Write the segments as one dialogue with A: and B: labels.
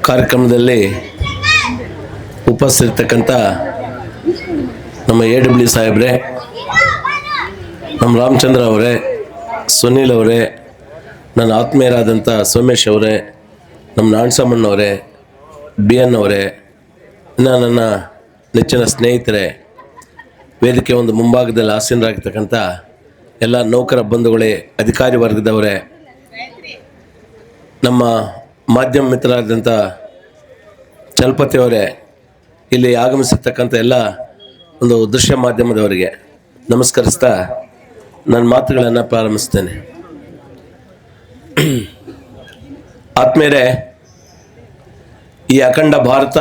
A: ಕಾರ್ಯಕ್ರಮದಲ್ಲಿ ಉಪಸ್ಥಿತಕ್ಕಂಥ ನಮ್ಮ AW ಸಾಹೇಬ್ರೆ, ನಮ್ಮ ರಾಮಚಂದ್ರ ಅವರೇ, ಸುನೀಲ್ ಅವರೇ, ನನ್ನ ಆತ್ಮೀಯರಾದಂಥ ಸೋಮೇಶ್ ಅವರೇ, ನಮ್ಮ ನಾಣಸಮ್ಮಣ್ಣವರೇ, BN ಅವರೇ, ಇನ್ನು ನನ್ನ ನೆಚ್ಚಿನ ಸ್ನೇಹಿತರೆ, ವೇದಿಕೆ ಒಂದು ಮುಂಭಾಗದಲ್ಲಿ ಆಸೀನರಾಗಿರ್ತಕ್ಕಂಥ ಎಲ್ಲ ನೌಕರ ಬಂಧುಗಳೇ, ಅಧಿಕಾರಿ ವರ್ಗದವರೇ, ನಮ್ಮ ಮಾಧ್ಯಮ ಮಿತ್ರರಾದಂಥ ಚಲಪತಿ ಅವರೇ, ಇಲ್ಲಿ ಆಗಮಿಸಿರ್ತಕ್ಕಂಥ ಎಲ್ಲ ಒಂದು ದೃಶ್ಯ ಮಾಧ್ಯಮದವರಿಗೆ ನಮಸ್ಕರಿಸ್ತಾ ನನ್ನ ಮಾತುಗಳನ್ನು ಪ್ರಾರಂಭಿಸ್ತೇನೆ. ಆತ್ಮೀಯರೇ, ಈ ಅಖಂಡ ಭಾರತ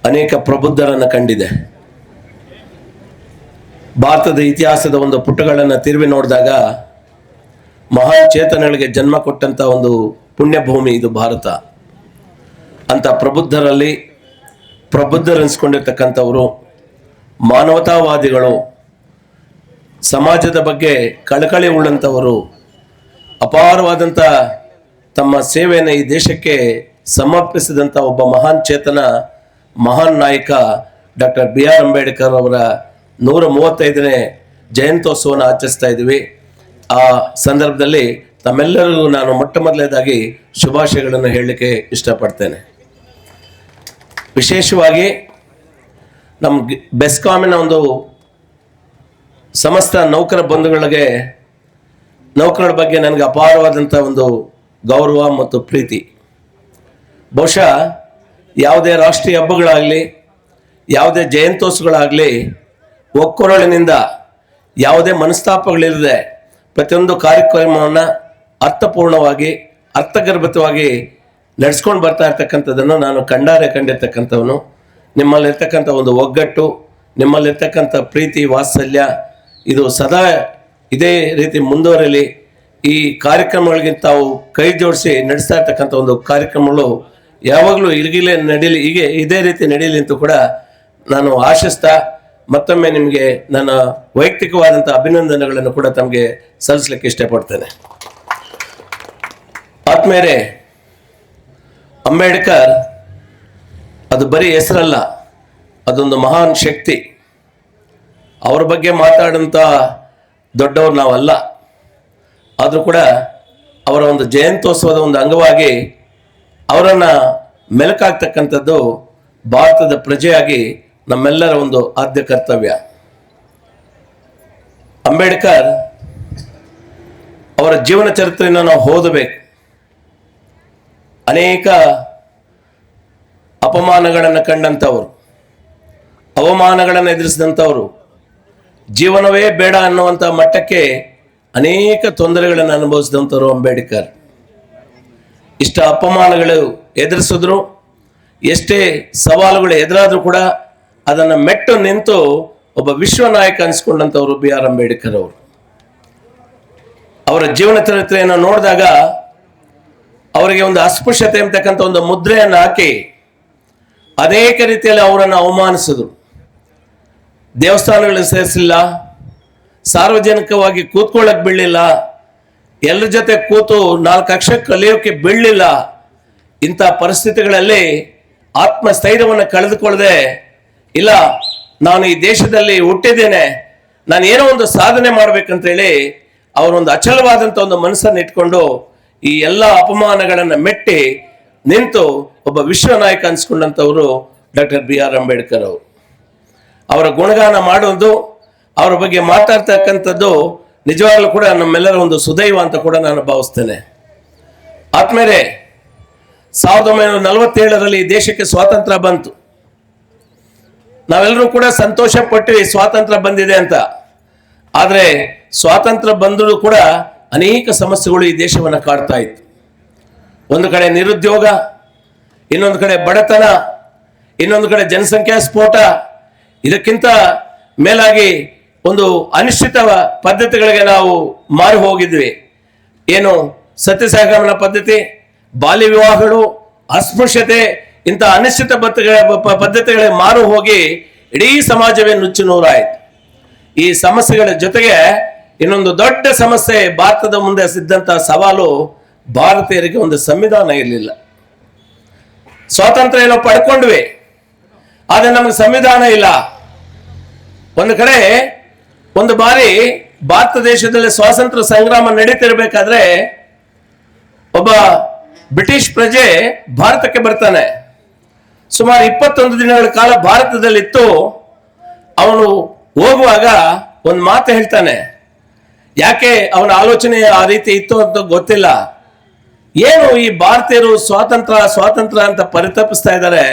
A: ಅನೇಕ ಪ್ರಬುದ್ಧರನ್ನು ಕಂಡಿದೆ. ಭಾರತದ ಇತಿಹಾಸದ ಒಂದು ಪುಟಗಳನ್ನು ತಿರುವಿ ನೋಡಿದಾಗ ಮಹಾನ್ ಚೇತನಗಳಿಗೆ ಜನ್ಮ ಕೊಟ್ಟಂಥ ಒಂದು ಪುಣ್ಯಭೂಮಿ ಇದು ಭಾರತ. ಅಂಥ ಪ್ರಬುದ್ಧರೆನಿಸ್ಕೊಂಡಿರ್ತಕ್ಕಂಥವರು, ಮಾನವತಾವಾದಿಗಳು, ಸಮಾಜದ ಬಗ್ಗೆ ಕಳಕಳಿ ಉಳ್ಳಂಥವರು, ಅಪಾರವಾದಂಥ ತಮ್ಮ ಸೇವೆಯನ್ನು ಈ ದೇಶಕ್ಕೆ ಸಮರ್ಪಿಸಿದಂಥ ಒಬ್ಬ ಮಹಾನ್ ಚೇತನ, ಮಹಾನ್ ನಾಯಕ ಡಾಕ್ಟರ್ BR ಅಂಬೇಡ್ಕರ್ ಅವರ 135ನೇ ಜಯಂತ್ಯೋತ್ಸವವನ್ನು ಆಚರಿಸ್ತಾ ಇದ್ದೀವಿ. ಆ ಸಂದರ್ಭದಲ್ಲಿ ತಮ್ಮೆಲ್ಲರಿಗೂ ನಾನು ಮೊಟ್ಟ ಮೊದಲನೇದಾಗಿ ಶುಭಾಶಯಗಳನ್ನು ಹೇಳಲಿಕ್ಕೆ ಇಷ್ಟಪಡ್ತೇನೆ. ವಿಶೇಷವಾಗಿ ನಮ್ಮ ಬೆಸ್ಕಾಮಿನ ಒಂದು ಸಮಸ್ತ ನೌಕರ ಬಂಧುಗಳಿಗೆ, ನೌಕರರ ಬಗ್ಗೆ ನನಗೆ ಅಪಾರವಾದಂಥ ಒಂದು ಗೌರವ ಮತ್ತು ಪ್ರೀತಿ. ಬಹುಶಃ ಯಾವುದೇ ರಾಷ್ಟ್ರೀಯ ಹಬ್ಬಗಳಾಗಲಿ, ಯಾವುದೇ ಜಯಂತ್ಯೋತ್ಸವಗಳಾಗಲಿ, ಒಕ್ಕೊರಳಿನಿಂದ ಯಾವುದೇ ಮನಸ್ತಾಪಗಳಿಲ್ಲದೆ ಪ್ರತಿಯೊಂದು ಕಾರ್ಯಕ್ರಮವನ್ನು ಅರ್ಥಪೂರ್ಣವಾಗಿ, ಅರ್ಥಗರ್ಭಿತವಾಗಿ ನಡೆಸ್ಕೊಂಡು ಬರ್ತಾ ಇರ್ತಕ್ಕಂಥದ್ದನ್ನು ನಾನು ಕಂಡಿರ್ತಕ್ಕಂಥವನು. ನಿಮ್ಮಲ್ಲಿರ್ತಕ್ಕಂಥ ಒಂದು ಒಗ್ಗಟ್ಟು, ನಿಮ್ಮಲ್ಲಿರ್ತಕ್ಕಂಥ ಪ್ರೀತಿ, ವಾತ್ಸಲ್ಯ ಇದು ಸದಾ ಇದೇ ರೀತಿ ಮುಂದುವರಲಿ. ಈ ಕಾರ್ಯಕ್ರಮಗಳಿಗೆ ತಾವು ಕೈ ಜೋಡಿಸಿ ನಡೆಸ್ತಾ ಇರ್ತಕ್ಕಂಥ ಒಂದು ಕಾರ್ಯಕ್ರಮಗಳು ಯಾವಾಗಲೂ ನಡೀಲಿ, ಹೀಗೆ ಇದೇ ರೀತಿ ನಡೀಲಿ ಅಂತ ಕೂಡ ನಾನು ಆಶಿಸ್ತಾ ಮತ್ತೊಮ್ಮೆ ನಿಮಗೆ ನನ್ನ ವೈಯಕ್ತಿಕವಾದಂಥ ಅಭಿನಂದನೆಗಳನ್ನು ಕೂಡ ತಮಗೆ ಸಲ್ಲಿಸಲಿಕ್ಕೆ ಇಷ್ಟಪಡ್ತೇನೆ. ಆತ್ಮೀಯರೇ, ಅಂಬೇಡ್ಕರ್ ಅದು ಬರೀ ಹೆಸರಲ್ಲ, ಅದೊಂದು ಮಹಾನ್ ಶಕ್ತಿ. ಅವ್ರ ಬಗ್ಗೆ ಮಾತಾಡೋಂಥ ದೊಡ್ಡವ್ರು ನಾವಲ್ಲ. ಆದರೂ ಕೂಡ ಅವರ ಒಂದು ಜಯಂತ್ಯೋತ್ಸವದ ಒಂದು ಅಂಗವಾಗಿ ಅವರನ್ನು ಮೆಲುಕಾಗ್ತಕ್ಕಂಥದ್ದು ಭಾರತದ ಪ್ರಜೆಯಾಗಿ ನಮ್ಮೆಲ್ಲರ ಒಂದು ಆದ್ಯ ಕರ್ತವ್ಯ. ಅಂಬೇಡ್ಕರ್ ಅವರ ಜೀವನ ಚರಿತ್ರೆಯನ್ನು ನಾವು ಓದಬೇಕು. ಅನೇಕ ಅಪಮಾನಗಳನ್ನು ಕಂಡಂಥವರು, ಅವಮಾನಗಳನ್ನು ಎದುರಿಸಿದಂಥವರು, ಜೀವನವೇ ಬೇಡ ಅನ್ನುವಂಥ ಮಟ್ಟಕ್ಕೆ ಅನೇಕ ತೊಂದರೆಗಳನ್ನು ಅನುಭವಿಸಿದಂಥವರು ಅಂಬೇಡ್ಕರ್. ಇಷ್ಟ ಅಪಮಾನಗಳು ಎದುರಿಸಿದ್ರು, ಎಷ್ಟೇ ಸವಾಲುಗಳು ಎದುರಾದರೂ ಕೂಡ ಅದನ್ನು ಮೆಟ್ಟು ನಿಂತು ಒಬ್ಬ ವಿಶ್ವ ನಾಯಕ ಅನಿಸ್ಕೊಂಡಂಥವರು BR ಅಂಬೇಡ್ಕರ್ ಅವರು. ಅವರ ಜೀವನ ಚರಿತ್ರೆಯನ್ನು ನೋಡಿದಾಗ ಅವರಿಗೆ ಒಂದು ಅಸ್ಪೃಶ್ಯತೆ ಅಂತಕ್ಕಂಥ ಒಂದು ಮುದ್ರೆಯನ್ನು ಹಾಕಿ ಅನೇಕ ರೀತಿಯಲ್ಲಿ ಅವರನ್ನು ಅವಮಾನಿಸಿದ್ರು. ದೇವಸ್ಥಾನಗಳಿಗೆ ಸೇರಿಸಲಿಲ್ಲ, ಸಾರ್ವಜನಿಕವಾಗಿ ಕೂತ್ಕೊಳ್ಳೋಕೆ ಬಿಡಲಿಲ್ಲ, ಎಲ್ಲರ ಜೊತೆ ಕೂತು 4 ಅಕ್ಷರ ಕಲಿಯೋಕೆ ಬಿಡಲಿಲ್ಲ. ಇಂಥ ಪರಿಸ್ಥಿತಿಗಳಲ್ಲಿ ಆತ್ಮಸ್ಥೈರ್ಯವನ್ನು ಕಳೆದುಕೊಳ್ಳದೆ, ಇಲ್ಲ ನಾನು ಈ ದೇಶದಲ್ಲಿ ಹುಟ್ಟಿದ್ದೇನೆ, ನಾನು ಏನೋ ಒಂದು ಸಾಧನೆ ಮಾಡ್ಬೇಕಂತೇಳಿ ಅವರೊಂದು ಅಚಲವಾದಂಥ ಒಂದು ಮನಸ್ಸನ್ನು ಇಟ್ಕೊಂಡು ಈ ಎಲ್ಲ ಅಪಮಾನಗಳನ್ನು ಮೆಟ್ಟಿ ನಿಂತು ಒಬ್ಬ ವಿಶ್ವ ನಾಯಕ ಅನ್ಸ್ಕೊಂಡಂಥವರು ಡಾಕ್ಟರ್ BR ಅಂಬೇಡ್ಕರ್ ಅವರು. ಅವರ ಗುಣಗಾನ ಮಾಡೋದು, ಅವರ ಬಗ್ಗೆ ಮಾತಾಡ್ತಕ್ಕಂಥದ್ದು ನಿಜವಾಗ್ಲೂ ಕೂಡ ನಮ್ಮೆಲ್ಲರ ಒಂದು ಸುದೈವ ಅಂತ ಕೂಡ ನಾನು ಭಾವಿಸ್ತೇನೆ. ಆದ್ಮೇಲೆ 1947ರಲ್ಲಿ ಈ ದೇಶಕ್ಕೆ ಸ್ವಾತಂತ್ರ್ಯ ಬಂತು. ನಾವೆಲ್ಲರೂ ಕೂಡ ಸಂತೋಷ ಪಟ್ಟು ಸ್ವಾತಂತ್ರ್ಯ ಬಂದಿದೆ ಅಂತ. ಆದರೆ ಸ್ವಾತಂತ್ರ್ಯ ಬಂದರೂ ಕೂಡ ಅನೇಕ ಸಮಸ್ಯೆಗಳು ಈ ದೇಶವನ್ನು ಕಾಡ್ತಾ ಇತ್ತು. ಒಂದು ಕಡೆ ನಿರುದ್ಯೋಗ, ಇನ್ನೊಂದು ಕಡೆ ಬಡತನ, ಇನ್ನೊಂದು ಕಡೆ ಜನಸಂಖ್ಯಾ ಸ್ಫೋಟ, ಇದಕ್ಕಿಂತ ಮೇಲಾಗಿ ಒಂದು ಅನಿಶ್ಚಿತ ಪದ್ಧತಿಗಳಿಗೆ ನಾವು ಮಾರು ಹೋಗಿದ್ವಿ. ಏನು ಸತ್ಯಸಹಗಮನ ಪದ್ಧತಿ, ಬಾಲ್ಯ ವಿವಾಹಗಳು, ಅಸ್ಪೃಶ್ಯತೆ, ಇಂಥ ಅನಿಶ್ಚಿತ ಪದ್ಧತಿಗಳಿಗೆ ಮಾರು ಹೋಗಿ ಇಡೀ ಸಮಾಜವೇ ನುಚ್ಚು ನೂರಾಯಿತು. ಈ ಸಮಸ್ಯೆಗಳ ಜೊತೆಗೆ ಇನ್ನೊಂದು ದೊಡ್ಡ ಸಮಸ್ಯೆ ಭಾರತದ ಮುಂದೆ ಸಿದ್ದಂಥ ಸವಾಲು, ಭಾರತೀಯರಿಗೆ ಒಂದು ಸಂವಿಧಾನ ಇರಲಿಲ್ಲ. ಸ್ವಾತಂತ್ರ್ಯ ಏನೋ ಪಡ್ಕೊಂಡ್ವಿ, ಆದ್ರೆ ನಮಗೆ ಸಂವಿಧಾನ ಇಲ್ಲ. ಒಂದು ಕಡೆ ಒಂದು ಬಾರಿ ಭಾರತ ದೇಶದಲ್ಲಿ ಸ್ವಾತಂತ್ರ್ಯ ಸಂಗ್ರಾಮ ನಡೀತಿರ್ಬೇಕಾದ್ರೆ ಒಬ್ಬ ಬ್ರಿಟಿಷ್ ಪ್ರಜೆ ಭಾರತಕ್ಕೆ ಬರ್ತಾನೆ. ಸುಮಾರು 21 ದಿನಗಳ ಕಾಲ ಭಾರತದಲ್ಲಿತ್ತು. ಅವನು ಹೋಗುವಾಗ ಒಂದು ಮಾತು ಹೇಳ್ತಾನೆ. ಯಾಕೆ ಅವನ ಆಲೋಚನೆ ಆ ರೀತಿ ಇತ್ತು ಅಂತ ಗೊತ್ತಿಲ್ಲ. ಏನು ಈ ಭಾರತೀಯರು ಸ್ವಾತಂತ್ರ್ಯ ಅಂತ ಪರಿತಪಿಸ್ತಾ ಇದ್ದಾರೆ,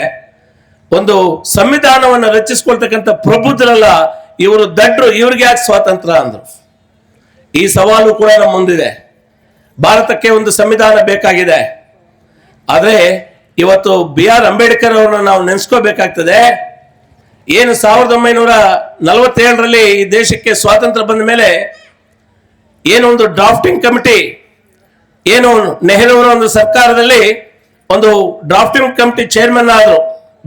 A: ಒಂದು ಸಂವಿಧಾನವನ್ನು ರಚಿಸ್ಕೊಳ್ತಕ್ಕಂಥ ಪ್ರಬುದ್ಧರಲ್ಲ ಇವರು, ದಡ್ರು, ಇವ್ರಿಗೆ ಯಾಕೆ ಸ್ವಾತಂತ್ರ್ಯ ಅಂದ್ರು. ಈ ಸವಾಲು ಕೂಡ ನಮ್ಮ ಮುಂದಿದೆ. ಭಾರತಕ್ಕೆ ಒಂದು ಸಂವಿಧಾನ ಬೇಕಾಗಿದೆ. ಆದ್ರೆ ಇವತ್ತು BR ಅಂಬೇಡ್ಕರ್ ಅವರನ್ನು ನಾವು ನೆನೆಸ್ಕೋಬೇಕಾಗ್ತದೆ. ಏನು 1947ರಲ್ಲಿ ಈ ದೇಶಕ್ಕೆ ಸ್ವಾತಂತ್ರ್ಯ ಬಂದ ಮೇಲೆ ಏನೊಂದು ಡ್ರಾಫ್ಟಿಂಗ್ ಕಮಿಟಿ, ಏನು ನೆಹರು ಅವರ ಒಂದು ಸರ್ಕಾರದಲ್ಲಿ ಒಂದು ಡ್ರಾಫ್ಟಿಂಗ್ ಕಮಿಟಿ ಚೇರ್ಮನ್ ಆದರು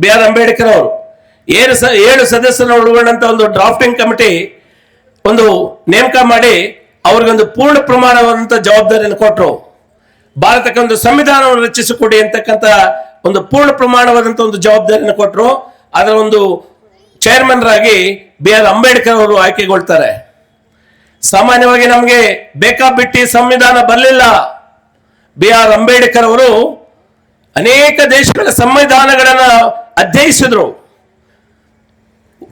A: BR ಅಂಬೇಡ್ಕರ್ ಅವರು. 7 ಸದಸ್ಯರನ್ನು ಒಳಗೊಂಡಂತ ಒಂದು ಡ್ರಾಫ್ಟಿಂಗ್ ಕಮಿಟಿ ಒಂದು ನೇಮಕ ಮಾಡಿ ಅವ್ರಿಗೊಂದು ಪೂರ್ಣ ಪ್ರಮಾಣವಾದಂತ ಜವಾಬ್ದಾರಿಯನ್ನು ಕೊಟ್ಟರು. ಭಾರತಕ್ಕೆ ಒಂದು ಸಂವಿಧಾನವನ್ನು ರಚಿಸಿಕೊಡಿ ಅಂತಕ್ಕಂಥ ಒಂದು ಪೂರ್ಣ ಪ್ರಮಾಣವಾದಂತ ಒಂದು ಜವಾಬ್ದಾರಿಯನ್ನು ಕೊಟ್ಟರು. ಅದರ ಒಂದು ಚೇರ್ಮನ್ ರಾಗಿ BR ಅಂಬೇಡ್ಕರ್ ಅವರು ಆಯ್ಕೆಗೊಳ್ತಾರೆ. ಸಾಮಾನ್ಯವಾಗಿ ನಮಗೆ ಬೇಕಾಬಿಟ್ಟಿ ಸಂವಿಧಾನ ಬರಲಿಲ್ಲ. BR ಅಂಬೇಡ್ಕರ್ ಅವರು ಅನೇಕ ದೇಶಗಳ ಸಂವಿಧಾನಗಳನ್ನ ಅಧ್ಯಯಿಸಿದ್ರು,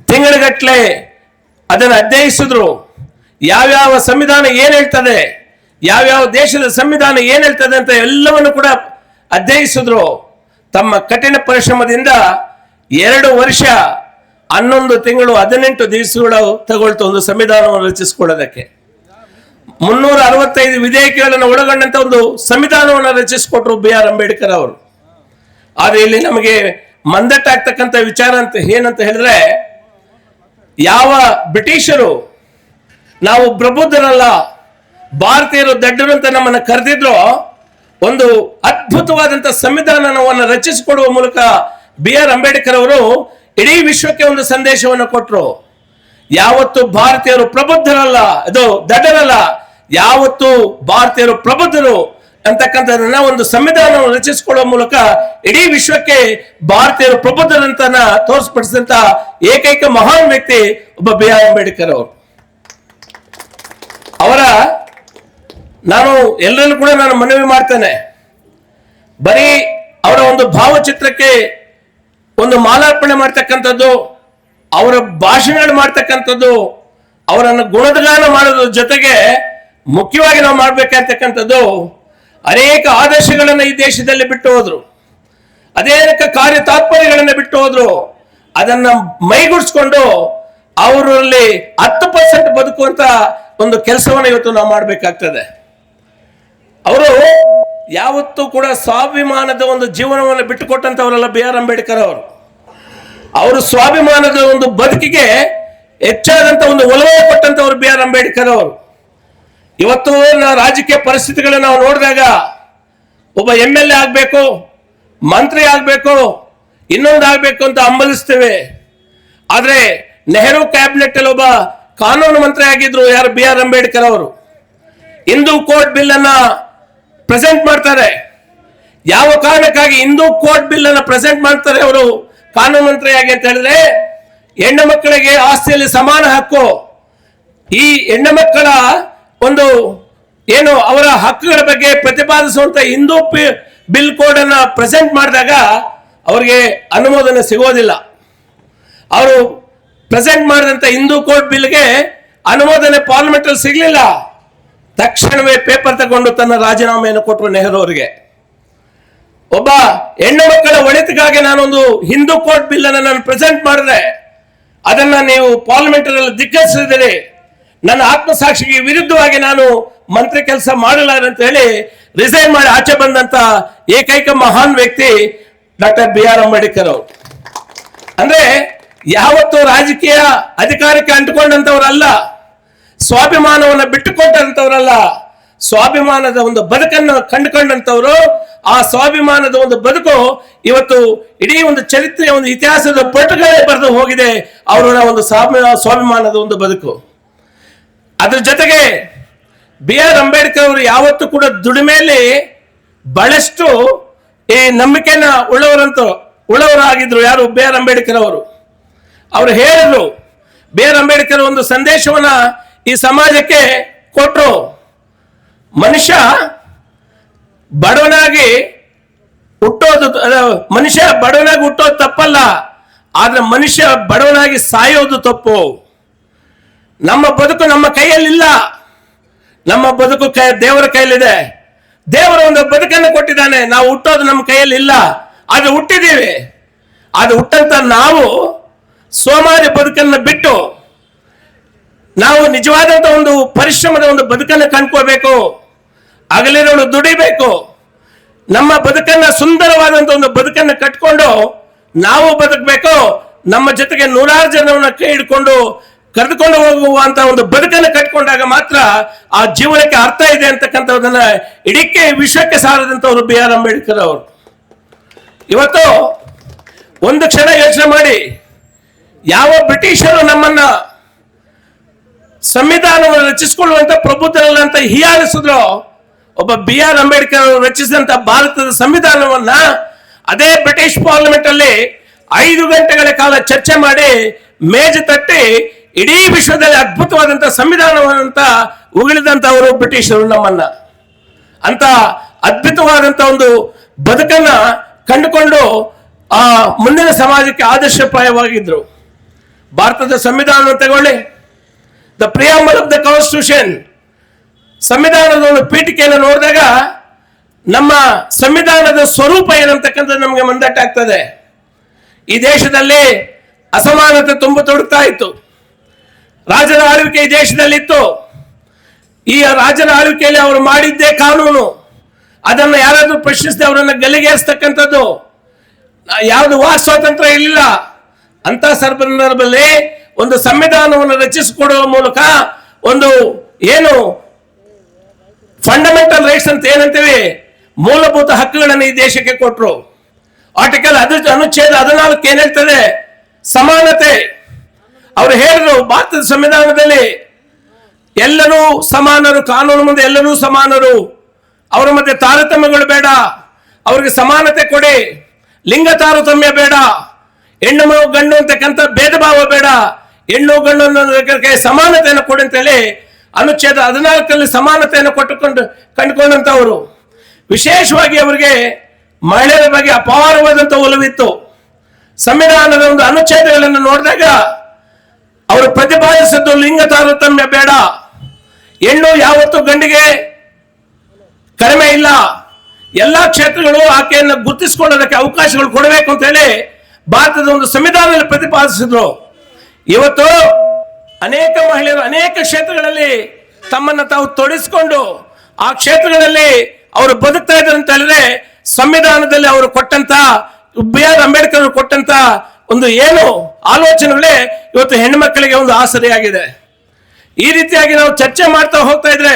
A: ತಿಂಗಳಗಟ್ಟಲೆ ಅದನ್ನು ಅಧ್ಯಯಿಸಿದ್ರು. ಯಾವ್ಯಾವ ಸಂವಿಧಾನ ಏನ್ ಹೇಳ್ತದೆ, ಯಾವ್ಯಾವ ದೇಶದ ಸಂವಿಧಾನ ಏನ್ ಹೇಳ್ತದೆ ಅಂತ ಎಲ್ಲವನ್ನು ಕೂಡ ಅಧ್ಯಯಿಸಿದ್ರು. ತಮ್ಮ ಕಠಿಣ ಪರಿಶ್ರಮದಿಂದ 2 ವರ್ಷ 11 ತಿಂಗಳು 18 ದಿವಸಗಳು ತಗೊಳ್ತು ಒಂದು ಸಂವಿಧಾನವನ್ನು ರಚಿಸಿಕೊಳ್ಳೋದಕ್ಕೆ. 365 ವಿಧೇಯಕಗಳನ್ನು ಒಳಗೊಂಡಂತ ಒಂದು ಸಂವಿಧಾನವನ್ನು ರಚಿಸಿಕೊಟ್ರು BR ಅಂಬೇಡ್ಕರ್ ಅವರು. ಆದ್ರೆ ಇಲ್ಲಿ ನಮಗೆ ಮಂದಟ್ಟಾಗ್ತಕ್ಕಂಥ ವಿಚಾರ ಅಂತ ಏನಂತ ಹೇಳಿದ್ರೆ, ಯಾವ ಬ್ರಿಟಿಷರು ನಾವು ಪ್ರಬುದ್ಧರಲ್ಲ, ಭಾರತೀಯರು ದಡ್ಡರು ಅಂತ ನಮ್ಮನ್ನು ಕರೆದಿದ್ರು, ಒಂದು ಅದ್ಭುತವಾದಂತ ಸಂವಿಧಾನವನ್ನು ರಚಿಸಿಕೊಡುವ ಮೂಲಕ BR ಅಂಬೇಡ್ಕರ್ ಅವರು ಇಡೀ ವಿಶ್ವಕ್ಕೆ ಒಂದು ಸಂದೇಶವನ್ನು ಕೊಟ್ಟರು. ಯಾವತ್ತು ಭಾರತೀಯರು ಪ್ರಬುದ್ಧರಲ್ಲ, ಅದು ದಡ್ಡರಲ್ಲ, ಯಾವತ್ತು ಭಾರತೀಯರು ಪ್ರಬುದ್ಧರು ಅಂತಕ್ಕಂಥದನ್ನ ಒಂದು ಸಂವಿಧಾನವನ್ನು ರಚಿಸಿಕೊಳ್ಳುವ ಮೂಲಕ ಇಡೀ ವಿಶ್ವಕ್ಕೆ ಭಾರತೀಯರು ಪ್ರಬುದ್ಧರಂತ ತೋರಿಸ್ಪಡಿಸಿದಂತ ಏಕೈಕ ಮಹಾನ್ ವ್ಯಕ್ತಿ ಒಬ್ಬ BR ಅಂಬೇಡ್ಕರ್ ಅವರು. ನಾನು ಎಲ್ಲರಲ್ಲೂ ಕೂಡ ನಾನು ಮನವಿ ಮಾಡ್ತೇನೆ, ಬರೀ ಅವರ ಒಂದು ಭಾವಚಿತ್ರಕ್ಕೆ ಒಂದು ಮಾಲಾರ್ಪಣೆ ಮಾಡ್ತಕ್ಕಂಥದ್ದು, ಅವರ ಭಾಷಣಗಳು ಮಾಡ್ತಕ್ಕಂಥದ್ದು, ಅವರನ್ನು ಗುಣಗಾನ ಮಾಡೋದ್ರ ಜೊತೆಗೆ ಮುಖ್ಯವಾಗಿ ನಾವು ಮಾಡ್ಬೇಕಂತಕ್ಕಂಥದ್ದು, ಅನೇಕ ಆದರ್ಶಗಳನ್ನು ಈ ದೇಶದಲ್ಲಿ ಬಿಟ್ಟು ಹೋದ್ರು, ಅನೇಕ ಕಾರ್ಯ ತಾತ್ಪರ್ಯಗಳನ್ನು ಬಿಟ್ಟು ಹೋದ್ರು. ಅದನ್ನ ಮೈಗೂಡಿಸ್ಕೊಂಡು ಅವರಲ್ಲಿ 10% ಬದುಕುವಂತ ಒಂದು ಕೆಲಸವನ್ನು ಇವತ್ತು ನಾವು ಮಾಡಬೇಕಾಗ್ತದೆ. ಅವರು ಯಾವತ್ತೂ ಕೂಡ ಸ್ವಾಭಿಮಾನದ ಒಂದು ಜೀವನವನ್ನು ಬಿಟ್ಟುಕೊಟ್ಟಂತವರಲ್ಲ BR ಅಂಬೇಡ್ಕರ್ ಅವರು. ಅವರು ಸ್ವಾಭಿಮಾನದ ಒಂದು ಬದುಕಿಗೆ ಹೆಚ್ಚಾದಂತ ಒಂದು ಒಲವು ಕೊಟ್ಟಂತವರು BR ಅಂಬೇಡ್ಕರ್ ಅವರು. ಇವತ್ತು ರಾಜಕೀಯ ಪರಿಸ್ಥಿತಿಗಳನ್ನು ನಾವು ನೋಡಿದಾಗ ಒಬ್ಬ MLA ಆಗ್ಬೇಕು, ಮಂತ್ರಿ ಆಗ್ಬೇಕು, ಇನ್ನೊಂದು ಆಗ್ಬೇಕು ಅಂತ ಹಂಬಲಿಸ್ತೇವೆ. ಆದ್ರೆ ನೆಹರು ಕ್ಯಾಬಿನೆಟ್ ಅಲ್ಲಿ ಒಬ್ಬ ಕಾನೂನು ಮಂತ್ರಿ ಆಗಿದ್ರು, ಯಾರು BR ಅಂಬೇಡ್ಕರ್ ಅವರು. ಹಿಂದೂ ಕೋಡ್ ಬಿಲ್ ಅನ್ನ ಪ್ರೆಸೆಂಟ್ ಮಾಡ್ತಾರೆ. ಯಾವ ಕಾರಣಕ್ಕಾಗಿ ಹಿಂದೂ ಕೋಡ್ ಬಿಲ್ ಅನ್ನ ಪ್ರೆಸೆಂಟ್ ಮಾಡ್ತಾರೆ ಅವರು ಕಾನೂನು ಮಂತ್ರಿಯಾಗಿ ಅಂತ ಹೇಳಿದ್ರೆ, ಹೆಣ್ಣು ಮಕ್ಕಳಿಗೆ ಆಸ್ತಿಯಲ್ಲಿ ಸಮಾನ ಹಕ್ಕು, ಈ ಹೆಣ್ಣು ಮಕ್ಕಳ ಒಂದು ಏನು ಅವರ ಹಕ್ಕುಗಳ ಬಗ್ಗೆ ಪ್ರತಿಪಾದಿಸುವಂತ ಹಿಂದೂ ಬಿಲ್ ಕೋಡ್ ಅನ್ನ ಪ್ರೆಸೆಂಟ್ ಮಾಡಿದಾಗ ಅವರಿಗೆ ಅನುಮೋದನೆ ಸಿಗೋದಿಲ್ಲ. ಅವರು ಪ್ರೆಸೆಂಟ್ ಮಾಡಿದಂತ ಹಿಂದೂ ಕೋಡ್ ಬಿಲ್ಗೆ ಅನುಮೋದನೆ ಪಾರ್ಲಿಮೆಂಟ್ ಅಲ್ಲಿ ಸಿಗ್ಲಿಲ್ಲ. ತಕ್ಷಣವೇ ಪೇಪರ್ ತಗೊಂಡು ತನ್ನ ರಾಜೀನಾಮೆಯನ್ನು ಕೊಟ್ಟರು ನೆಹರು ಅವರಿಗೆ. ಒಬ್ಬ ಹೆಣ್ಣು ಮಕ್ಕಳ ಒಳಿತಿಗಾಗಿ ನಾನೊಂದು ಹಿಂದೂ ಕೋಡ್ ಬಿಲ್ ಅನ್ನು ನಾನು ಪ್ರೆಸೆಂಟ್ ಮಾಡಿದ್ರೆ ಅದನ್ನ ನೀವು ಪಾರ್ಲಿಮೆಂಟ್ ಅಲ್ಲಿ ಧಿಕ್ಕರಿಸಿದಿರಿ, ನನ್ನ ಆತ್ಮಸಾಕ್ಷಿಗೆ ವಿರುದ್ಧವಾಗಿ ನಾನು ಮಂತ್ರಿ ಕೆಲಸ ಮಾಡಲಾರೆ ಅಂತ ಹೇಳಿ ರಿಸೈನ್ ಮಾಡಿ ಆಚೆ ಬಂದಂತ ಏಕೈಕ ಮಹಾನ್ ವ್ಯಕ್ತಿ ಡಾಕ್ಟರ್ BR ಅಂಬೇಡ್ಕರ್ ಅವರು. ಅಂದ್ರೆ ಯಾವತ್ತು ರಾಜಕೀಯ ಅಧಿಕಾರಕ್ಕೆ ಅಂಟಿಕೊಂಡಂತವರಲ್ಲ, ಸ್ವಾಭಿಮಾನವನ್ನು ಬಿಟ್ಟುಕೊಂಡಂತವರಲ್ಲ, ಸ್ವಾಭಿಮಾನದ ಒಂದು ಬದುಕನ್ನು ಕಂಡುಕೊಂಡಂತವರು. ಆ ಸ್ವಾಭಿಮಾನದ ಒಂದು ಬದುಕು ಇವತ್ತು ಇಡೀ ಒಂದು ಚರಿತ್ರೆಯ ಒಂದು ಇತಿಹಾಸದ ಪುಟಗಳೇ ಬರೆದು ಹೋಗಿದೆ ಅವರ ಒಂದು ಸ್ವಾಭಿಮಾನದ ಒಂದು ಬದುಕು. ಅದ್ರ ಜೊತೆಗೆ BR ಅಂಬೇಡ್ಕರ್ ಅವರು ಯಾವತ್ತೂ ಕೂಡ ದುಡಿಮೆಯಲ್ಲಿ ಬಹಳಷ್ಟು ಈ ನಂಬಿಕೆನ ಉಳ್ಳವರಾಗಿದ್ರು ಯಾರು? ಬಿ ಆರ್ ಅಂಬೇಡ್ಕರ್ ಅವರು ಹೇಳಿದ್ರು. ಬಿ ಆರ್ ಅಂಬೇಡ್ಕರ್ ಒಂದು ಸಂದೇಶವನ್ನ ಈ ಸಮಾಜಕ್ಕೆ ಕೊಟ್ಟರು. ಮನುಷ್ಯ ಬಡವನಾಗಿ ಹುಟ್ಟೋದು ತಪ್ಪಲ್ಲ, ಆದ್ರೆ ಮನುಷ್ಯ ಬಡವನಾಗಿ ಸಾಯೋದು ತಪ್ಪು. ನಮ್ಮ ಬದುಕು ನಮ್ಮ ಕೈಯಲ್ಲಿಲ್ಲ, ನಮ್ಮ ಬದುಕು ದೇವರ ಕೈಯಲ್ಲಿದೆ. ದೇವರ ಒಂದು ಬದುಕನ್ನು ಕೊಟ್ಟಿದ್ದಾನೆ. ನಾವು ಹುಟ್ಟೋದು ನಮ್ಮ ಕೈಯಲ್ಲಿ ಇಲ್ಲ, ಆದ್ರೆ ಹುಟ್ಟಿದ್ದೀವಿ. ಅದು ಹುಟ್ಟಂತ ನಾವು ಸೋಮಾರಿ ಬದುಕನ್ನು ಬಿಟ್ಟು ನಾವು ನಿಜವಾದಂತ ಒಂದು ಪರಿಶ್ರಮದ ಒಂದು ಬದುಕನ್ನು ಕಂಡ್ಕೋಬೇಕು. ಹಗಲಿರುಳು ದುಡಿಬೇಕು. ನಮ್ಮ ಬದುಕನ್ನ ಸುಂದರವಾದಂತ ಒಂದು ಬದುಕನ್ನು ಕಟ್ಕೊಂಡು ನಾವು ಬದುಕಬೇಕು. ನಮ್ಮ ಜೊತೆಗೆ ನೂರಾರು ಜನವನ್ನ ಕೈ ಹಿಡ್ಕೊಂಡು ಕರೆದುಕೊಂಡು ಹೋಗುವಂತ ಒಂದು ಬದುಕನ್ನು ಕಟ್ಕೊಂಡಾಗ ಮಾತ್ರ ಆ ಜೀವನಕ್ಕೆ ಅರ್ಥ ಇದೆ ಅಂತಕ್ಕಂಥದ್ದನ್ನ ಇಡೀ ವಿಶ್ವಕ್ಕೆ ಸಾರದಂತವರು ಬಿ ಆರ್ ಅಂಬೇಡ್ಕರ್ ಅವರು. ಇವತ್ತು ಒಂದು ಕ್ಷಣ ಯೋಚನೆ ಮಾಡಿ, ಯಾವ ಬ್ರಿಟಿಷರು ನಮ್ಮನ್ನ ಸಂವಿಧಾನವನ್ನು ರಚಿಸಿಕೊಳ್ಳುವಂತ ಪ್ರಬುದ್ಧರಲ್ಲ ಅಂತ ಹೀಯಾಳಿಸಿದ್ರು, ಒಬ್ಬ ಬಿ ಆರ್ ಅಂಬೇಡ್ಕರ್ ಅವರು ರಚಿಸಿದಂತ ಭಾರತದ ಸಂವಿಧಾನವನ್ನ ಅದೇ ಬ್ರಿಟಿಷ್ ಪಾರ್ಲಿಮೆಂಟ್ ಅಲ್ಲಿ 5 ಗಂಟೆಗಳ ಕಾಲ ಚರ್ಚೆ ಮಾಡಿ ಮೇಜು ತಟ್ಟಿ ಇಡೀ ವಿಶ್ವದಲ್ಲಿ ಅದ್ಭುತವಾದಂತಹ ಸಂವಿಧಾನವಂತ ಉಗಳಿದಂತವರು ಬ್ರಿಟಿಷರು ನಮ್ಮನ್ನ. ಅಂತ ಅದ್ಭುತವಾದಂತ ಒಂದು ಬದುಕನ್ನ ಕಂಡುಕೊಂಡು ಆ ಮುಂದಿನ ಸಮಾಜಕ್ಕೆ ಆದರ್ಶಪ್ರಾಯವಾಗಿದ್ರು. ಭಾರತದ ಸಂವಿಧಾನ ತಗೊಳ್ಳಿ, the preamble of the constitution, ಸಂವಿಧಾನದ ಒಂದು ಪೀಠಿಕೆಯನ್ನು ನೋಡಿದಾಗ ನಮ್ಮ ಸಂವಿಧಾನದ ಸ್ವರೂಪ ಏನಂತಕ್ಕಂಥದ್ದು ನಮಗೆ ಮಂದಟ್ಟಾಗ್ತದೆ. ಈ ದೇಶದಲ್ಲಿ ಅಸಮಾನತೆ ತೊಡಗ್ತಾ ಇತ್ತು. ರಾಜರ ಆಳ್ವಿಕೆ ಈ ದೇಶದಲ್ಲಿತ್ತು. ಈ ರಾಜರ ಆಳ್ವಿಕೆಯಲ್ಲಿ ಅವರು ಮಾಡಿದ್ದೇ ಕಾನೂನು. ಅದನ್ನು ಯಾರಾದ್ರೂ ಪ್ರಶ್ನಿಸದೆ ಅವರನ್ನು ಗಲ್ಲಿಗೇರಿಸ್ತಕ್ಕಂಥದ್ದು, ಯಾವುದು ವಾಕ್ ಸ್ವಾತಂತ್ರ್ಯ ಇರಲಿಲ್ಲ. ಅಂತ ಸಂದರ್ಭದಲ್ಲಿ ಒಂದು ಸಂವಿಧಾನವನ್ನು ರಚಿಸಿಕೊಡುವ ಮೂಲಕ ಒಂದು ಏನು ಫಂಡಮೆಂಟಲ್ ರೈಟ್ಸ್ ಅಂತ ಏನಂತೀವಿ, ಮೂಲಭೂತ ಹಕ್ಕುಗಳನ್ನು ಈ ದೇಶಕ್ಕೆ ಕೊಟ್ಟರು. ಆರ್ಟಿಕಲ್ ಅನುಚ್ಛೇದ 14 ಏನ್ ಹೇಳ್ತದೆ? ಸಮಾನತೆ. ಅವರು ಹೇಳಿದ್ರು ಭಾರತದ ಸಂವಿಧಾನದಲ್ಲಿ ಎಲ್ಲರೂ ಸಮಾನರು, ಕಾನೂನು ಮುಂದೆ ಎಲ್ಲರೂ ಸಮಾನರು, ಅವರ ಮಧ್ಯೆ ತಾರತಮ್ಯಗಳು ಬೇಡ, ಅವ್ರಿಗೆ ಸಮಾನತೆ ಕೊಡಿ, ಲಿಂಗ ತಾರತಮ್ಯ ಬೇಡ, ಹೆಣ್ಣು ಗಂಡು ಅಂತಕ್ಕಂಥ ಭೇದ ಭಾವ ಬೇಡ, ಹೆಣ್ಣು ಗಂಡು ಸಮಾನತೆಯನ್ನು ಕೊಡಿ ಅಂತ ಹೇಳಿ ಅನುಚ್ಛೇದ 14 ಸಮಾನತೆಯನ್ನು ಕಂಡುಕೊಂಡಂತವರು. ವಿಶೇಷವಾಗಿ ಅವರಿಗೆ ಮಹಿಳೆಯರ ಬಗ್ಗೆ ಅಪಾರವಾದಂತ ಒಲವಿತ್ತು. ಸಂವಿಧಾನದ ಒಂದು ಅನುಚ್ಛೇದಗಳನ್ನು ನೋಡಿದಾಗ ಅವರು ಪ್ರತಿಪಾದಿಸಿದ್ದು ಲಿಂಗ ತಾರತಮ್ಯ ಬೇಡ, ಹೆಣ್ಣು ಯಾವತ್ತು ಗಂಡಿಗೆ ಕಡಿಮೆ ಇಲ್ಲ, ಎಲ್ಲಾ ಕ್ಷೇತ್ರಗಳು ಆಕೆಯನ್ನು ಗುರುತಿಸಿಕೊಳ್ಳೋದಕ್ಕೆ ಅವಕಾಶಗಳು ಕೊಡಬೇಕು ಅಂತ ಹೇಳಿ ಭಾರತದ ಒಂದು ಸಂವಿಧಾನದಲ್ಲಿ ಪ್ರತಿಪಾದಿಸಿದ್ರು. ಇವತ್ತು ಅನೇಕ ಮಹಿಳೆಯರು ಅನೇಕ ಕ್ಷೇತ್ರಗಳಲ್ಲಿ ತಮ್ಮನ್ನು ತಾವು ತೊಡಗಿಸಿಕೊಂಡು ಆ ಕ್ಷೇತ್ರಗಳಲ್ಲಿ ಅವರು ಬದುಕ್ತಾ ಇದ್ದಾರೆ ಅಂತ ಹೇಳಿದ್ರೆ ಸಂವಿಧಾನದಲ್ಲಿ ಅವರು ಕೊಟ್ಟಂತ ಬಿ ಆರ್ ಅಂಬೇಡ್ಕರ್ ಕೊಟ್ಟಂತ ಒಂದು ಏನು ಆಲೋಚನೆಗಳೇ ಇವತ್ತು ಹೆಣ್ಣುಮಕ್ಕಳಿಗೆ ಒಂದು ಆಸರೆಯಾಗಿದೆ. ಈ ರೀತಿಯಾಗಿ ನಾವು ಚರ್ಚೆ ಮಾಡ್ತಾ ಹೋಗ್ತಾ ಇದ್ರೆ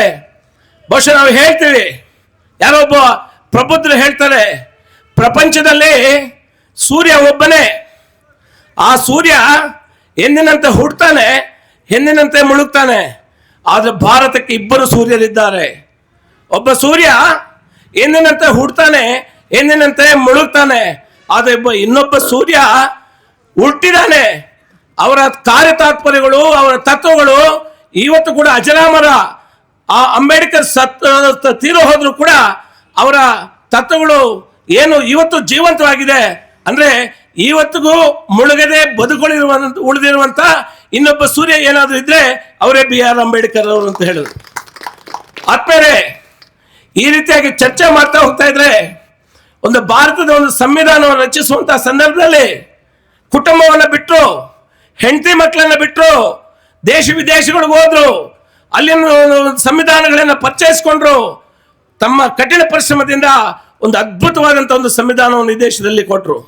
A: ಬಹುಶಃ ನಾವು ಹೇಳ್ತೀವಿ, ಯಾರೋ ಒಬ್ಬ ಪ್ರಬುದ್ಧರು ಹೇಳ್ತಾರೆ, ಪ್ರಪಂಚದಲ್ಲಿ ಸೂರ್ಯ ಒಬ್ಬನೇ, ಆ ಸೂರ್ಯ ಎಂದಿನಂತೆ ಹುಡ್ತಾನೆ, ಎಂದಿನಂತೆ ಮುಳುಗ್ತಾನೆ. ಆದ್ರೆ ಭಾರತಕ್ಕೆ 2 ಸೂರ್ಯರಿದ್ದಾರೆ. ಒಬ್ಬ ಸೂರ್ಯ ಎಂದಿನಂತೆ ಹುಡ್ತಾನೆ, ಎಂದಿನಂತೆ ಮುಳುಗ್ತಾನೆ. ಆದ್ರೆ ಇನ್ನೊಬ್ಬ ಸೂರ್ಯ ಹುಟ್ಟಿದಾನೆ. ಅವರ ಕಾರ್ಯತಾತ್ಪರ್ಯಗಳು, ಅವರ ತತ್ವಗಳು ಇವತ್ತು ಕೂಡ ಅಜರಾಮರ. ಆ ಅಂಬೇಡ್ಕರ್ ತೀರೋ ಹೋದ್ರು ಕೂಡ ಅವರ ತತ್ವಗಳು ಏನು ಇವತ್ತು ಜೀವಂತವಾಗಿದೆ. ಅಂದ್ರೆ ಇವತ್ತಿಗೂ ಮುಳುಗದೆ ಉಳಿದಿರುವಂತ ಇನ್ನೊಬ್ಬ ಸೂರ್ಯ ಏನಾದ್ರೂ ಇದ್ರೆ ಅವರೇ ಬಿ ಆರ್ ಅಂಬೇಡ್ಕರ್ ಅವರು ಅಂತ ಹೇಳಿದ್ರು. ಆದ್ಮೇಲೆ ಈ ರೀತಿಯಾಗಿ ಚರ್ಚೆ ಮಾಡ್ತಾ ಹೋಗ್ತಾ ಇದ್ರೆ ಒಂದು ಭಾರತದ ಒಂದು ಸಂವಿಧಾನವನ್ನು ರಚಿಸುವಂತಹ ಸಂದರ್ಭದಲ್ಲಿ ಕುಟುಂಬವನ್ನ ಬಿಟ್ಟರು, ಹೆಂಡತಿ ಮಕ್ಕಳನ್ನ ಬಿಟ್ಟರು, ದೇಶ ವಿದೇಶಗಳಿಗೆ ಹೋದ್ರು, ಅಲ್ಲಿನ ಸಂವಿಧಾನಗಳನ್ನ ಪರಿಚಯಿಸಿಕೊಂಡ್ರು. ತಮ್ಮ ಕಠಿಣ ಪರಿಶ್ರಮದಿಂದ ಒಂದು ಅದ್ಭುತವಾದಂತ ಒಂದು ಸಂವಿಧಾನವನ್ನು ಈ ದೇಶದಲ್ಲಿ ಕೊಟ್ಟರು.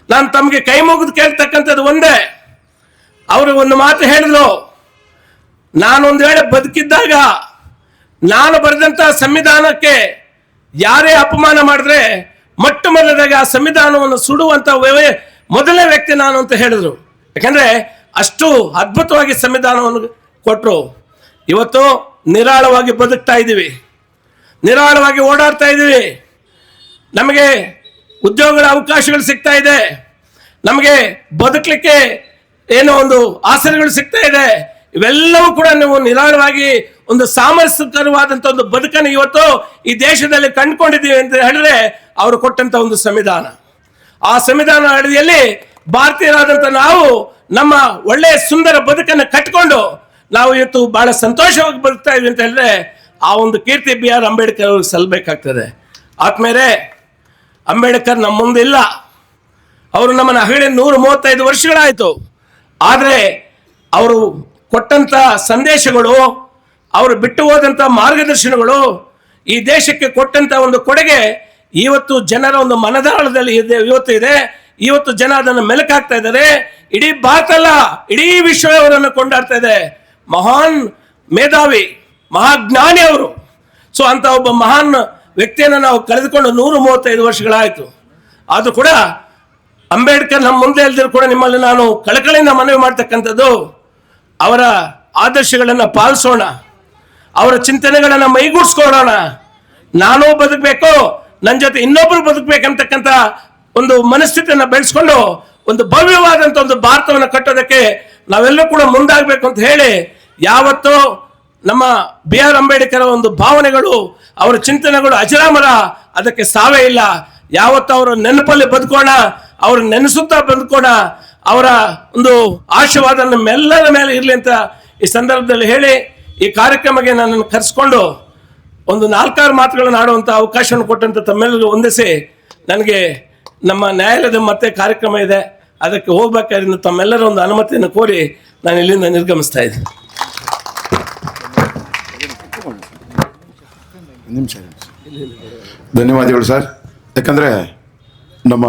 A: ನಾನು ತಮಗೆ ಕೈ ಮುಗಿದು ಕೇಳ್ತಕ್ಕಂಥದ್ದು ಒಂದೇ, ಅವರು ಒಂದು ಮಾತು ಹೇಳಿದ್ರು, ನಾನೊಂದು ವೇಳೆ ಬದುಕಿದ್ದಾಗ ನಾನು ಬರೆದಂತ ಸಂವಿಧಾನಕ್ಕೆ ಯಾರೇ ಅಪಮಾನ ಮಾಡಿದ್ರೆ ಮೊಟ್ಟ ಮೊದಲದಾಗಿ ಆ ಸಂವಿಧಾನವನ್ನು ಸುಡುವಂತ ಮೊದಲನೇ ವ್ಯಕ್ತಿ ನಾನು ಅಂತ ಹೇಳಿದ್ರು. ಯಾಕಂದ್ರೆ ಅಷ್ಟು ಅದ್ಭುತವಾಗಿ ಸಂವಿಧಾನವನ್ನು ಕೊಟ್ಟರು. ಇವತ್ತು ನಿರಾಳವಾಗಿ ಬದುಕ್ತಾ ಇದ್ದೀವಿ, ನಿರಾಳವಾಗಿ ಓಡಾಡ್ತಾ ಇದ್ದೀವಿ. ನಮಗೆ ಉದ್ಯೋಗಗಳ ಅವಕಾಶಗಳು ಸಿಗ್ತಾ ಇದೆ, ನಮಗೆ ಬದುಕಲಿಕ್ಕೆ ಏನೋ ಒಂದು ಆಸರೆಗಳು ಸಿಗ್ತಾ ಇದೆ. ಇವೆಲ್ಲವೂ ಕೂಡ ನೀವು ನಿರಾಳವಾಗಿ ಒಂದು ಸಾಮರಸ್ಯಕರವಾದಂಥ ಒಂದು ಬದುಕನ್ನು ಇವತ್ತು ಈ ದೇಶದಲ್ಲಿ ಕಂಡುಕೊಂಡಿದ್ದೀವಿ ಅಂತ ಹೇಳಿದ್ರೆ ಅವರು ಕೊಟ್ಟಂತ ಒಂದು ಸಂವಿಧಾನ. ಆ ಸಂವಿಧಾನ ಅಡಿಯಲ್ಲಿ ಭಾರತೀಯರಾದಂಥ ನಾವು ನಮ್ಮ ಒಳ್ಳೆಯ ಸುಂದರ ಬದುಕನ್ನು ಕಟ್ಟಿಕೊಂಡು ನಾವು ಇವತ್ತು ಬಹಳ ಸಂತೋಷವಾಗಿ ಬದುಕ್ತಾ ಇದ್ವಿ ಅಂತ ಹೇಳಿದ್ರೆ ಆ ಒಂದು ಕೀರ್ತಿ BR ಅಂಬೇಡ್ಕರ್ ಅವ್ರಿಗೆ ಸಲ್ಲಬೇಕಾಗ್ತದೆ. ಆದ್ಮೇಲೆ ಅಂಬೇಡ್ಕರ್ ನಮ್ಮ ಮುಂದಿಲ್ಲ, ಅವರು ನಮ್ಮನ್ನು ಅಗಳಿ 135 ವರ್ಷಗಳಾಯಿತು. ಆದರೆ ಅವರು ಕೊಟ್ಟಂತ ಸಂದೇಶಗಳು, ಅವರು ಬಿಟ್ಟು ಹೋದಂಥ ಮಾರ್ಗದರ್ಶನಗಳು, ಈ ದೇಶಕ್ಕೆ ಕೊಟ್ಟಂತ ಒಂದು ಕೊಡುಗೆ ಇವತ್ತು ಜನರ ಒಂದು ಮನದಾಳದಲ್ಲಿ ಇವತ್ತು ಇದೆ. ಇವತ್ತು ಜನ ಅದನ್ನು ಮೆಲುಕಾಗ್ತಾ ಇದ್ದಾರೆ. ಇಡೀ ಭಾರತ ಅಲ್ಲ, ಇಡೀ ವಿಶ್ವ ಅವರನ್ನು ಕೊಂಡಾಡ್ತಾ ಇದೆ. ಮಹಾನ್ ಮೇಧಾವಿ, ಮಹಾಜ್ಞಾನಿ ಅವರು. ಸೊ ಅಂತ ಒಬ್ಬ ಮಹಾನ್ ವ್ಯಕ್ತಿಯನ್ನು ನಾವು ಕಳೆದುಕೊಂಡು 135 ವರ್ಷಗಳಾಯಿತು. ಆದರೂ ಕೂಡ ಅಂಬೇಡ್ಕರ್ ನಮ್ಮ ಮುಂದೆ ಇಲ್ದಿರು ಕೂಡ ನಿಮ್ಮಲ್ಲಿ ನಾನು ಕಳಕಳಿಯಿಂದ ಮನವಿ ಮಾಡ್ತಕ್ಕಂಥದ್ದು, ಅವರ ಆದರ್ಶಗಳನ್ನು ಪಾಲಿಸೋಣ, ಅವರ ಚಿಂತನೆಗಳನ್ನು ಮೈಗೂಡಿಸ್ಕೊಳ್ಳೋಣ. ನಾನೂ ಬದುಕಬೇಕು, ನನ್ನ ಜೊತೆ ಇನ್ನೊಬ್ರು ಬದುಕಬೇಕಂತಕ್ಕಂಥ ಒಂದು ಮನಸ್ಥಿತಿಯನ್ನು ಬೆಳೆಸ್ಕೊಂಡು ಒಂದು ಭವ್ಯವಾದಂಥ ಒಂದು ಭಾರತವನ್ನು ಕಟ್ಟೋದಕ್ಕೆ ನಾವೆಲ್ಲರೂ ಕೂಡ ಮುಂದಾಗಬೇಕು ಅಂತ ಹೇಳಿ, ಯಾವತ್ತೂ ನಮ್ಮ BR ಅಂಬೇಡ್ಕರ್ ಒಂದು ಭಾವನೆಗಳು, ಅವರ ಚಿಂತನೆಗಳು ಅಜರಾಮರ, ಅದಕ್ಕೆ ಸಾವೇ ಇಲ್ಲ. ಯಾವತ್ತೂ ಅವರ ನೆನಪಲ್ಲಿ ಬದುಕೋಣ, ಅವ್ರ ನೆನೆಸುತ್ತಾ ಬದುಕೋಣ. ಅವರ ಒಂದು ಆಶೀರ್ವಾದ ನಮ್ಮೆಲ್ಲರ ಮೇಲೆ ಇರಲಿ ಅಂತ ಈ ಸಂದರ್ಭದಲ್ಲಿ ಹೇಳಿ, ಈ ಕಾರ್ಯಕ್ರಮಕ್ಕೆ ನನ್ನನ್ನು ಕರೆಸ್ಕೊಂಡು ಒಂದು 4-6 ಮಾತುಗಳನ್ನು ಆಡುವಂಥ ಅವಕಾಶವನ್ನು ಕೊಟ್ಟಂತ ತಮ್ಮೆಲ್ಲರಿಗೂ ವಂದಿಸಿ, ನನಗೆ ನಮ್ಮ ನ್ಯಾಯಾಲಯದ ಮತ್ತೆ ಕಾರ್ಯಕ್ರಮ ಇದೆ, ಅದಕ್ಕೆ ಹೋಗ್ಬೇಕಾದ್ರೆ ತಮ್ಮೆಲ್ಲರ ಒಂದು ಅನುಮತಿಯನ್ನು ಕೋರಿ ನಾನು ಇಲ್ಲಿಂದ ನಿರ್ಗಮಿಸ್ತಾ ಇದ್ದೀನಿ.
B: ಧನ್ಯವಾದಗಳು ಸರ್. ಯಾಕಂದರೆ ನಮ್ಮ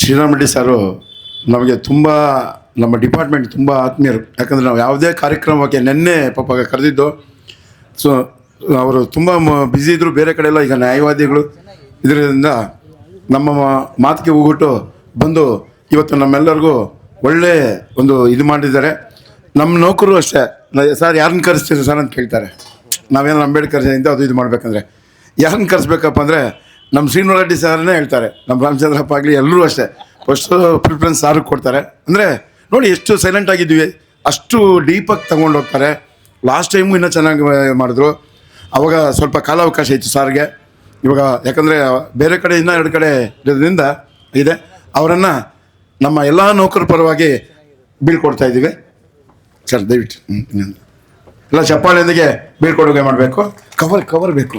B: ಶ್ರೀರಾಮ್ ರೆಡ್ಡಿ ಸಾರು ನಮಗೆ ತುಂಬ, ನಮ್ಮ ಡಿಪಾರ್ಟ್ಮೆಂಟ್ ತುಂಬ ಆತ್ಮೀಯರು. ಯಾಕಂದರೆ ನಾವು ಯಾವುದೇ ಕಾರ್ಯಕ್ರಮಕ್ಕೆ ನೆನ್ನೆ ಪಾಪ ಕರೆದಿದ್ದು. ಸೊ ಅವರು ತುಂಬ ಬ್ಯುಸಿ ಇದ್ದರು ಬೇರೆ ಕಡೆ ಎಲ್ಲ. ಈಗ ನ್ಯಾಯವಾದಿಗಳು ಇದರಿಂದ ನಮ್ಮ ಮಾತಿಗೆ ಹೋಗ್ಬಿಟ್ಟು ಬಂದು ಇವತ್ತು ನಮ್ಮೆಲ್ಲರಿಗೂ ಒಳ್ಳೆ ಒಂದು ಇದು ಮಾಡಿದ್ದಾರೆ. ನಮ್ಮ ನೌಕರು ಅಷ್ಟೇ, ಸರ್ ಯಾರನ್ನ ಕರೆಸ್ತೀರಿ ಸರ್ ಅಂತ ಕೇಳ್ತಾರೆ. ನಾವೇನೋ ಅಂಬೇಡ್ಕರ್ ಇಂದ ಅದು ಇದು ಮಾಡಬೇಕಂದ್ರೆ ಯಾರನ್ನ ಕರೆಸ್ಬೇಕಪ್ಪ ಅಂದರೆ ನಮ್ಮ ಶ್ರೀನಿವಾಸ ರೆಡ್ಡಿ ಸಾರನ್ನೇ ಹೇಳ್ತಾರೆ. ನಮ್ಮ ರಾಮಚಂದ್ರಪ್ಪ ಆಗಲಿ ಎಲ್ಲರೂ ಅಷ್ಟೇ ಫಸ್ಟು ಪ್ರಿಫರೆನ್ಸ್ ಸಾರಿಗೆ ಕೊಡ್ತಾರೆ. ಅಂದರೆ ನೋಡಿ ಎಷ್ಟು ಸೈಲೆಂಟ್ ಆಗಿದ್ವಿ, ಅಷ್ಟು ಡೀಪಾಗಿ ತಗೊಂಡು ಹೋಗ್ತಾರೆ. ಲಾಸ್ಟ್ ಟೈಮು ಇನ್ನೂ ಚೆನ್ನಾಗಿ ಮಾಡಿದ್ರು. ಅವಾಗ ಸ್ವಲ್ಪ ಕಾಲಾವಕಾಶ ಇತ್ತು ಸಾರಿಗೆ. ಇವಾಗ ಯಾಕಂದರೆ ಬೇರೆ ಕಡೆ ಇನ್ನೂ 2 ಕಡೆ ಇರೋದ್ರಿಂದ ಇದೆ. ಅವರನ್ನು ನಮ್ಮ ಎಲ್ಲ ನೌಕರ ಪರವಾಗಿ ಬೀಳ್ಕೊಡ್ತಾ ಇದ್ದೀವಿ ಸರ್. ದಯವಿಟ್ಟು ಎಲ್ಲ ಚಪ್ಪಾಳೆಯೊಂದಿಗೆ ಬೀಳ್ಕೊಡುಗೆ ಮಾಡಬೇಕು. ಕವರ್ ಬೇಕು.